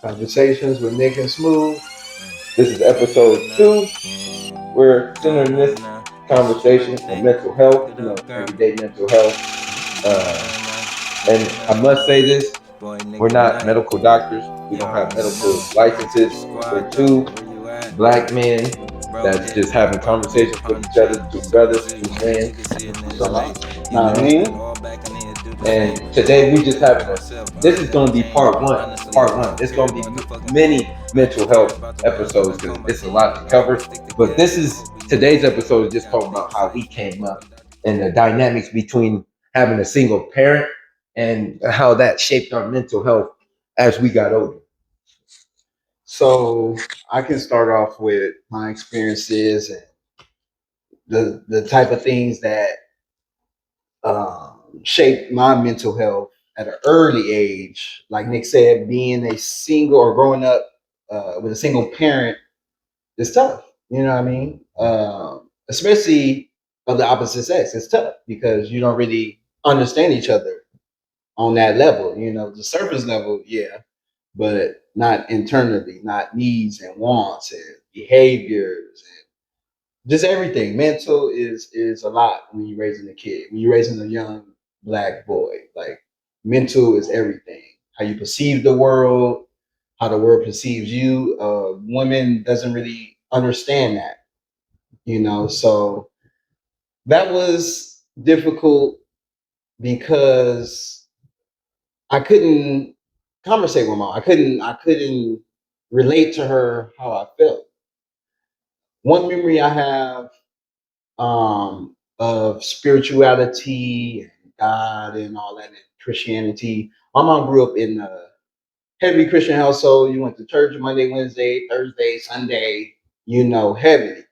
Conversations with Nick and Smooth. This is episode 2. We're centering this conversation on mental health, everyday mental health. And I must say this, we're not medical doctors. We don't have medical licenses. We're two black men that's just having conversations with each other, two brothers, two friends. So, You know what I mean? And today we just having this is going to be part one. Part one. It's going to be many mental health episodes because it's a lot to cover. But today's episode is just talking about how we came up and the dynamics between having a single parent and how that shaped our mental health as we got older. so I can start off with my experiences and the type of things that shaped my mental health at an early age. Like Nick said, being a single or growing up with a single parent is tough. You know what I mean? Especially of the opposite sex, it's tough because you don't really understand each other on that level. You know, the surface level, yeah, but not internally, not needs and wants and behaviors and just everything. Mental is a lot when you're raising a kid, when you're raising a young black boy. Like mental is everything. How you perceive the world, how the world perceives you. Women doesn't really understand that, So that was difficult because I couldn't conversate with mom. I couldn't relate to her how I felt. One memory I have of spirituality and God and all that and Christianity. My mom grew up in a heavy Christian household. You went to church Monday, Wednesday, Thursday, Sunday, heavy.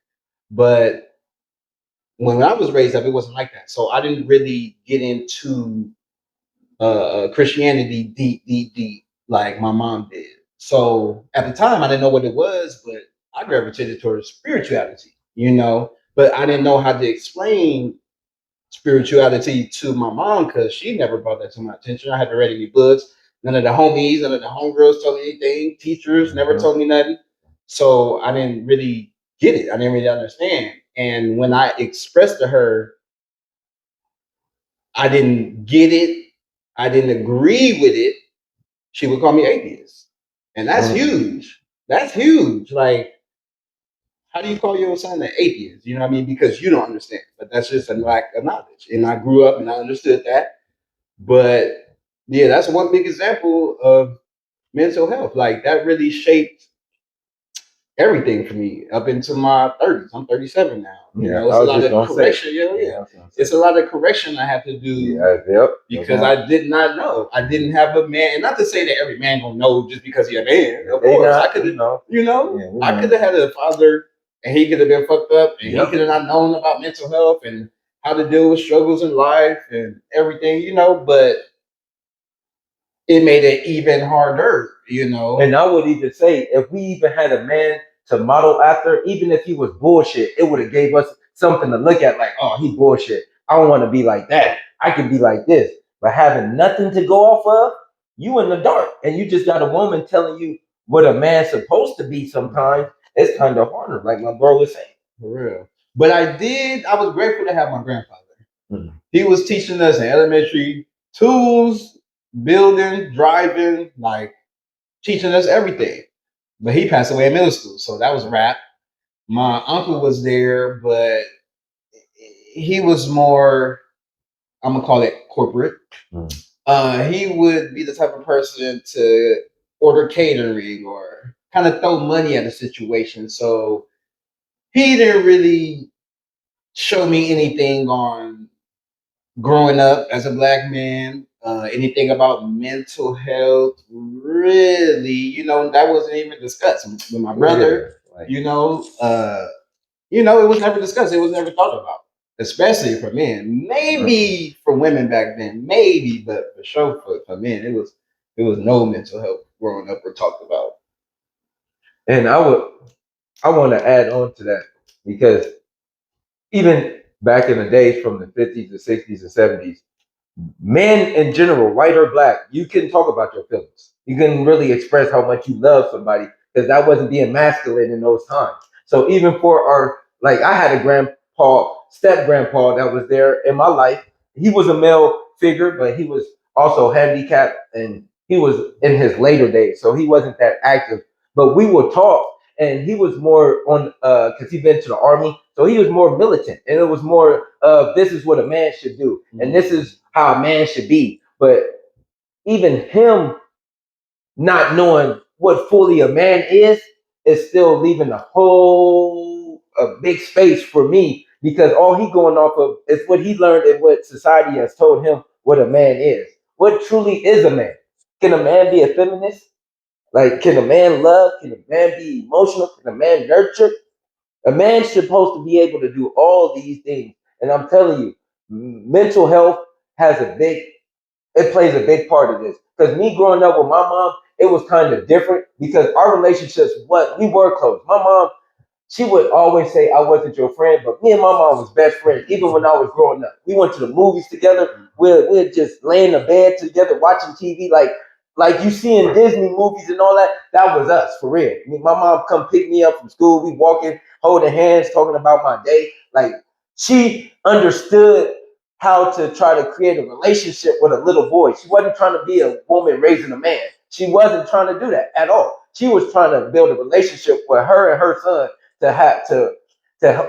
But when I was raised up, it wasn't like that. So I didn't really get into Christianity deep, deep, deep like my mom did. So at the time, I didn't know what it was, but I gravitated towards spirituality. But I didn't know how to explain spirituality to my mom because she never brought that to my attention. I had to read any books. None of the homies, none of the homegirls told me anything. Teachers never told me nothing. So I didn't really get it. I didn't really understand. And when I expressed to her, I didn't get it. I didn't agree with it. She would call me atheist. And that's huge. That's huge. Like, how do you call your son an atheist? You know what I mean? Because you don't understand. But that's just a lack of knowledge. And I grew up and I understood that. But yeah, that's one big example of mental health. Like that really shaped everything for me up into my 30s. I'm 37 now. It's a lot of correction. Yeah. It's a lot of correction I have to do. Yep. Because I did not know. I didn't have a man, and not to say that every man gonna know just because he's a man. Of course, I could have, I could have had a father, and he could have been fucked up, and he could have not known about mental health and how to deal with struggles in life and everything. But it made it even harder. And I would even say, if we even had a man to model after, even if he was bullshit, it would have gave us something to look at. Like, oh, he bullshit. I don't want to be like that. I can be like this. But having nothing to go off of, you in the dark, and you just got a woman telling you what a man's supposed to be. Sometimes it's kind of harder, like my bro was saying. For real. But I was grateful to have my grandfather. He was teaching us in elementary tools, building, driving, like teaching us everything. But he passed away in middle school, so that was a wrap. My uncle was there, but he was more, I'm gonna call it corporate. He would be the type of person to order catering or kind of throw money at a situation. So he didn't really show me anything on growing up as a black man, anything about mental health, really, that wasn't even discussed with my brother. It was never discussed. It was never thought about, especially for men. Maybe for women back then, maybe, but for sure for men, it was no mental health growing up or talked about. And I want to add on to that because even back in the days from the 50s, the 60s, and 70s, men in general, white or black, you can talk about your feelings. You couldn't really express how much you love somebody because that wasn't being masculine in those times. So even for our, like, I had a grandpa, step grandpa that was there in my life. He was a male figure, but he was also handicapped and he was in his later days, so he wasn't that active. But we would talk, and he was more on because he'd been to the army, so he was more militant, and it was more of this is what a man should do, and this is how a man should be. But even him not knowing what fully a man is still leaving a big space for me because all he going off of is what he learned and what society has told him what a man is. What truly is a man? Can a man be a feminist? Like, can a man love? Can a man be emotional? Can a man nurture? A man's supposed to be able to do all these things. And I'm telling you, mental health has a big it plays a big part of this. Because me growing up with my mom, it was kind of different because our relationships, what we were close. My mom, she would always say I wasn't your friend, but me and my mom was best friends, even when I was growing up. We went to the movies together. We'd just lay in the bed together watching TV like you see in Disney movies and all that. That was us, for real. My mom come pick me up from school. We walking, holding hands, talking about my day. Like, she understood how to try to create a relationship with a little boy. She wasn't trying to be a woman raising a man. She wasn't trying to do that at all. She was trying to build a relationship with her and her son to have to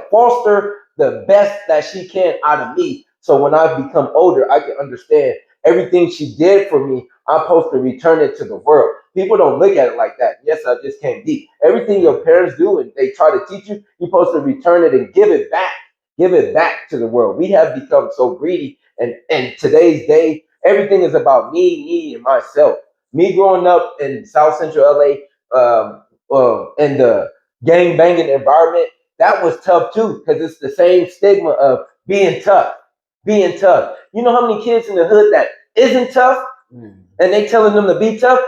foster the best that she can out of me. So when I become older, I can understand everything she did for me. I'm supposed to return it to the world. People don't look at it like that. Yes, I just can't be. Everything your parents do and they try to teach you, you're supposed to return it and give it back. Give it back to the world. We have become so greedy, and today's day, everything is about me, and myself. Me growing up in South Central LA, in the gang banging environment, that was tough too, because it's the same stigma of being tough, being tough. You know how many kids in the hood that isn't tough, and they telling them to be tough?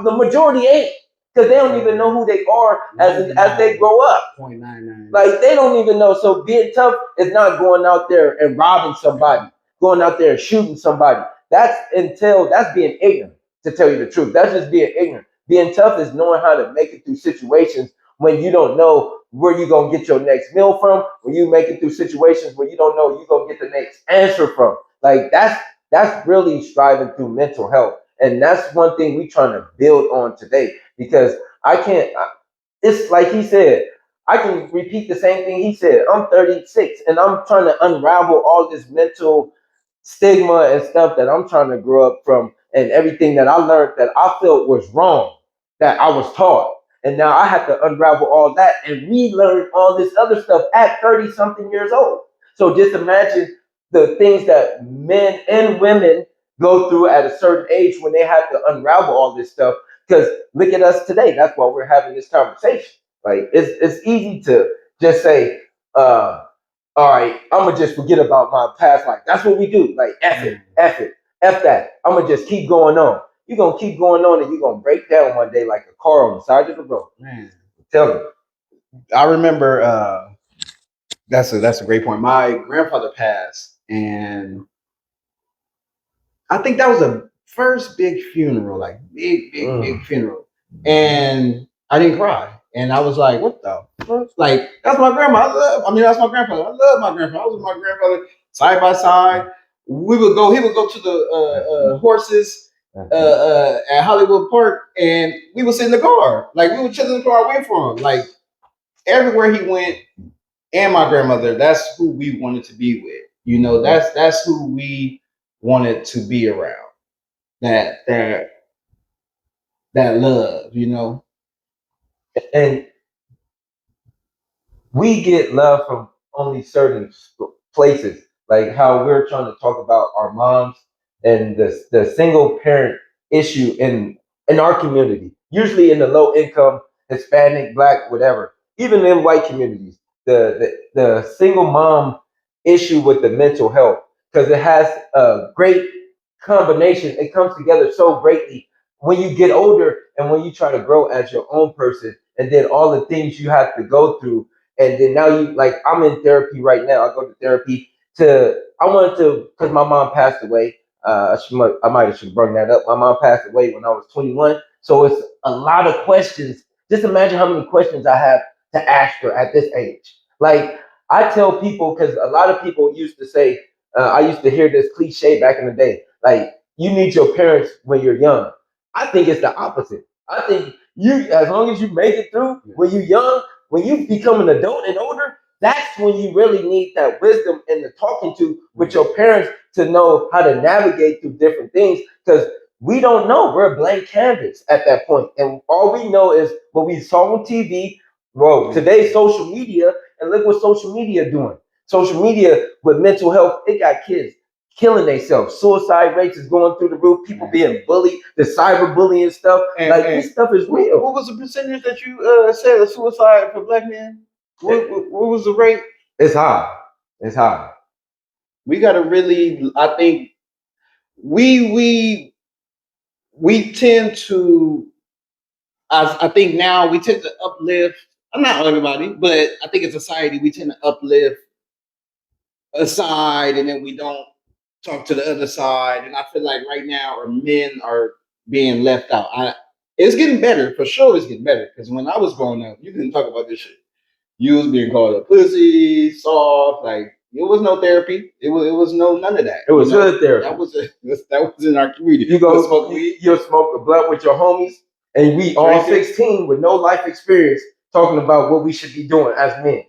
The majority ain't, because they don't even know who they are as they grow up. 0.99. Like, they don't even know. So being tough is not going out there and robbing somebody, going out there and shooting somebody. That's being ignorant, to tell you the truth. That's just being ignorant. Being tough is knowing how to make it through situations when you don't know where you're gonna get your next meal from, when you make it through situations where you don't know you're gonna get the next answer from. Like, that's really striving through mental health. And that's one thing we're trying to build on today, because it's like he said, I can repeat the same thing he said. I'm 36 and I'm trying to unravel all this mental stigma and stuff that I'm trying to grow up from, and everything that I learned that I felt was wrong, that I was taught. And now I have to unravel all that and relearn all this other stuff at 30 something years old. So just imagine the things that men and women go through at a certain age when they have to unravel all this stuff. Because look at us today. That's why we're having this conversation. Like, it's easy to just say, all right, I'm gonna just forget about my past life. That's what we do. Like, F that. I'm gonna just keep going on. You're gonna keep going on, and you're gonna break down one day like a car on the side of the road. Man, tell me. I remember that's a great point. My grandfather passed, and I think that was the first big funeral, like big funeral. And I didn't cry. And I was like, what the fuck? Like, that's my grandma. That's my grandfather. I love my grandfather. I was with my grandfather side by side. He would go to the horses at Hollywood Park, and we would sit in the car. Like, we would chill in the car, wait for him. Like, everywhere he went, and my grandmother, that's who we wanted to be with. You know, that's who we wanted to be around. That love, you know. And we get love from only certain places, like how we're trying to talk about our moms and the single parent issue in our community, usually in the low income, Hispanic, Black, whatever, even in white communities, the single mom issue with the mental health, because it has a great combination. It comes together so greatly when you get older and when you try to grow as your own person, and then all the things you have to go through. And then now you, like, I'm in therapy right now. I go to therapy I wanted to, because my mom passed away. I might have should bring that up. My mom passed away when I was 21, so it's a lot of questions. Just imagine how many questions I have to ask her at this age. Like I tell people, because a lot of people used to say, I used to hear this cliche back in the day, like you need your parents when you're young. I think it's the opposite. I think you, as long as you make it through when you're young, when you become an adult and older, that's when you really need that wisdom and the talking to with your parents to know how to navigate through different things. Because we don't know. We're a blank canvas at that point. And all we know is what we saw on TV. Well, today's social media, and look what social media doing. Social media with mental health, it got kids killing themselves. Suicide rates is going through the roof. People being bullied, the cyberbullying stuff. And this stuff is real. What was the percentage that you said of suicide for black men? What was the rate? It's high. It's high. We got to really. I think we tend to. I think now we tend to uplift. Not everybody, but I think in society we tend to uplift a side, and then we don't talk to the other side. And I feel like right now our men are being left out. It's getting better for sure. It's getting better because when I was growing up, you didn't talk about this shit. You was being called a pussy, soft, like it was no therapy. It was no none of that. It was hood therapy. That was in our community. You go smoke weed, you'll smoke a blunt with your homies, and we all 16 with no life experience talking about what we should be doing as men.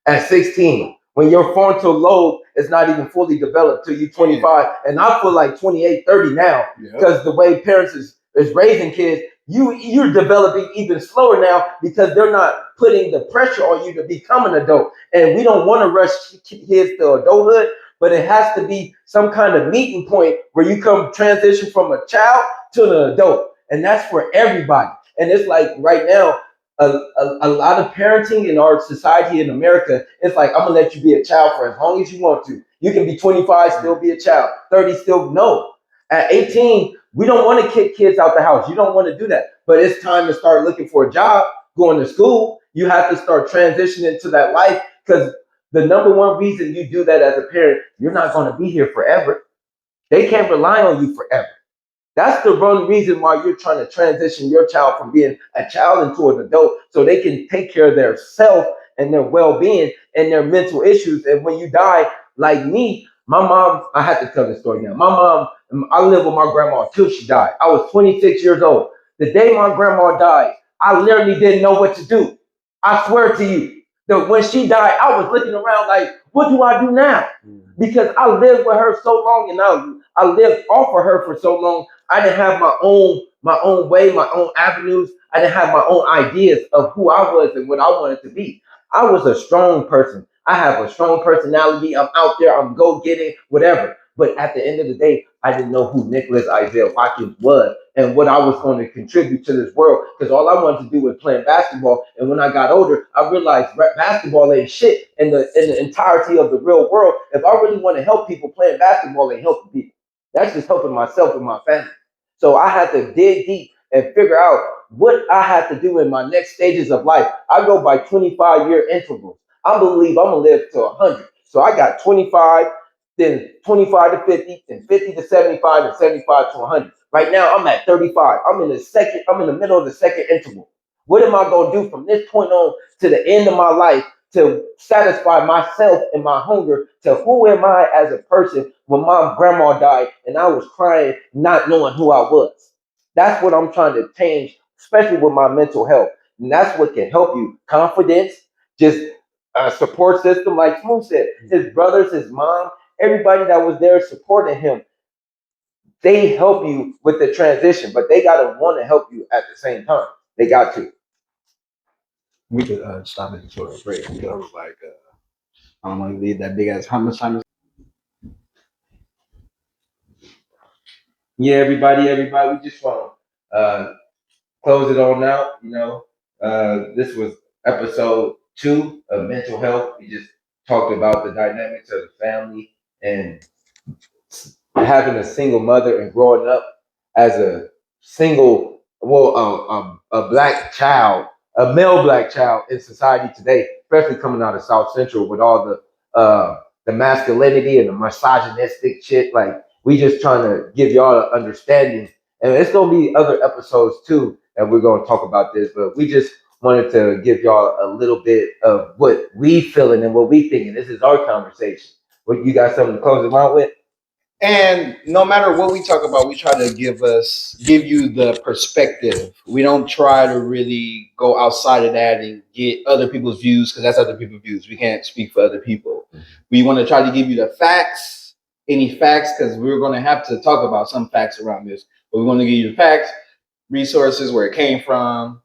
At 16, when your frontal lobe is not even fully developed till you 25, and I feel like 28, 30 now, because the way parents is raising kids, you're developing even slower now because they're not putting the pressure on you to become an adult. And we don't want to rush kids to adulthood, but it has to be some kind of meeting point where you come transition from a child to an adult. And that's for everybody. And it's like right now, a lot of parenting in our society in America, it's like, I'm gonna let you be a child for as long as you want to. You can be 25, still be a child, 30, still no. At 18, we don't want to kick kids out the house. You don't want to do that. But it's time to start looking for a job, going to school. You have to start transitioning to that life because the number one reason you do that as a parent, you're not going to be here forever. They can't rely on you forever. That's the one reason why you're trying to transition your child from being a child into an adult so they can take care of their self and their well-being and their mental issues. And when you die, like me, my mom, I have to tell this story now. My mom, I lived with my grandma until she died. I was 26 years old. The day my grandma died, I literally didn't know what to do. I swear to you that when she died, I was looking around like, what do I do now? Because I lived with her so long and I lived off of her for so long. I didn't have my own way, my own avenues. I didn't have my own ideas of who I was and what I wanted to be. I was a strong person. I have a strong personality. I'm out there. I'm go getting whatever. But at the end of the day, I didn't know who Nicholas Isaiah Watkins was and what I was going to contribute to this world because all I wanted to do was play basketball. And when I got older, I realized basketball ain't shit in the entirety of the real world. If I really want to help people, playing basketball ain't helping people. That's just helping myself and my family. So I had to dig deep and figure out what I had to do in my next stages of life. I go by 25-year intervals. I believe I'm going to live to 100. So I got 25, then 25 to 50, then 50 to 75, and 75 to 100. Right now, I'm at 35. I'm in the middle of the second interval. What am I going to do from this point on to the end of my life to satisfy myself and my hunger to who am I as a person when my grandma died and I was crying, not knowing who I was? That's what I'm trying to change, especially with my mental health. And that's what can help you. Confidence, just a support system, like Smooth said, his brothers, his mom, everybody that was there supporting him, they help you with the transition, but they got to want to help you at the same time. They got to. We could stop it for a break. We could like, I don't want to leave that big ass. How much time is? Yeah, everybody, we just want to close it on out. This was episode 2 of mental health. We just talked about the dynamics of the family and having a single mother and growing up as a single, a black child, a male black child in society today, especially coming out of South Central with all the masculinity and the misogynistic shit. Like We just trying to give y'all an understanding, and it's gonna be other episodes too, and we're gonna talk about this. But we just wanted to give y'all a little bit of what we feeling and what we thinking. This is our conversation. What you got something to close them out with? And no matter what we talk about, we try to give you the perspective. We don't try to really go outside of that and get other people's views because that's other people's views. We can't speak for other people. We want to try to give you the facts, any facts, because we're going to have to talk about some facts around this. But we want to give you the facts, resources, where it came from,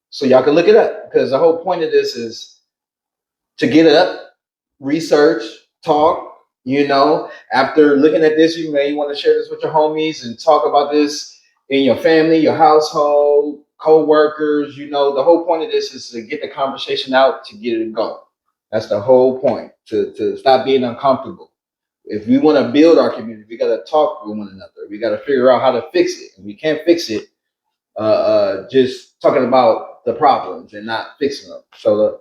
so y'all can look it up. Because the whole point of this is to get it up, research, talk. After looking at this, you may want to share this with your homies and talk about this in your family, your household, co-workers. The whole point of this is to get the conversation out, to get it going. That's the whole point, to stop being uncomfortable. If we want to build our community, we got to talk with one another. We got to figure out how to fix it. And we can't fix it just talking about the problems and not fixing them. So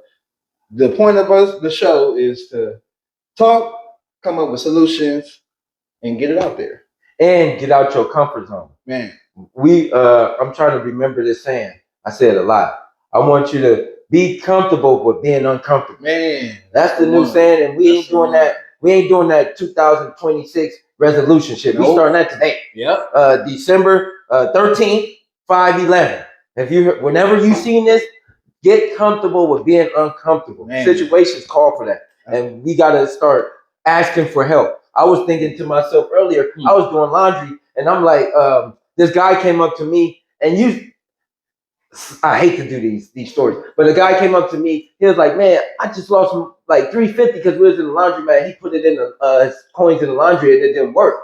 the point of the show is to talk, come up with solutions, and get it out there. And get out your comfort zone. Man. I'm trying to remember this saying. I said a lot. I want you to be comfortable with being uncomfortable. Man. That's the new saying, and we ain't doing that. We ain't doing that 2026 resolution shit. Nope. We starting that today. Yep. December 13th, 5/11. Whenever you seen this, get comfortable with being uncomfortable. Man. Situations call for that. And we got to start asking for help. I was thinking to myself earlier, I was doing laundry, and I'm like, this guy came up to me, and I hate to do these stories, but a guy came up to me. He was like, man, I just lost like $350 because we was in the laundromat. He put it in his coins in the laundry, and it didn't work.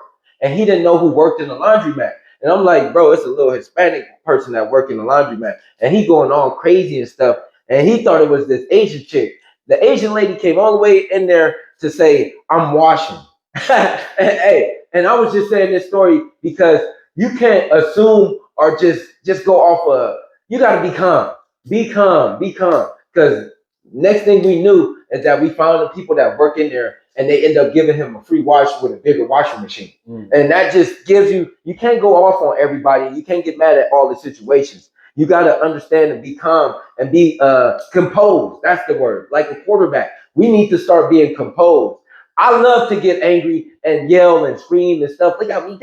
And he didn't know who worked in the laundromat. And I'm like, bro, it's a little Hispanic person that worked in the laundromat. And he going all crazy and stuff. And he thought it was this Asian chick. The Asian lady came all the way in there to say, I'm washing. And I was just saying this story because you can't assume or just go off of, you got to be calm. Be calm. Because next thing we knew is that we found the people that work in there, and they end up giving him a free wash with a bigger washing machine. And that just gives you can't go off on everybody. You can't get mad at all the situations. You got to understand and be calm and be composed. That's the word. Like a quarterback, we need to start being composed. I love to get angry and yell and scream and stuff. Look at me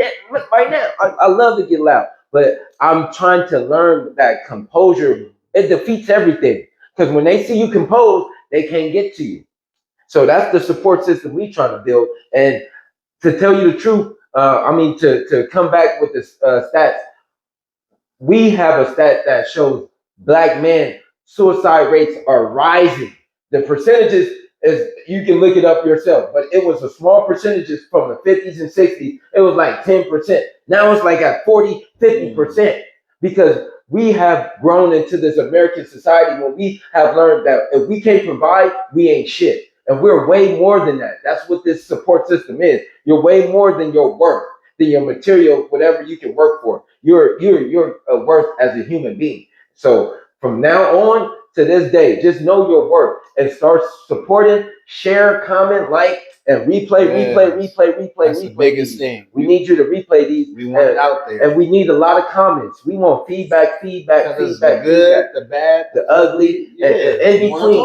right now. I love to get loud, but I'm trying to learn that composure. It defeats everything, because when they see you composed, they can't get to you. So that's the support system we trying to build. And to tell you the truth, to come back with the stats, we have a stat that shows Black men suicide rates are rising. The percentages is, you can look it up yourself, but it was a small percentages from the 50s and 60s. It was like 10%. Now it's like at 40, 50%, because we have grown into this American society where we have learned that if we can't provide, we ain't shit. And we're way more than that. That's what this support system is. You're way more than your worth, than your material, whatever you can work for. You're worth as a human being. So from now on to this day, just know your worth and start supporting, share, comment, like, and replay. That's the biggest thing. We need you to replay these. We want it out there. And we need a lot of comments. We want feedback. The good, the bad, the ugly, and in between.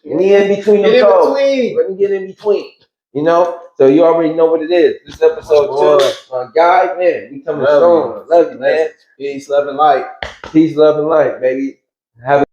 Any in between them toes. Let me get in between. So you already know what it is. This episode 2. My guy, man, we coming strong. Love you, man. Peace, love, and light. Peace, love, and light, baby. Have a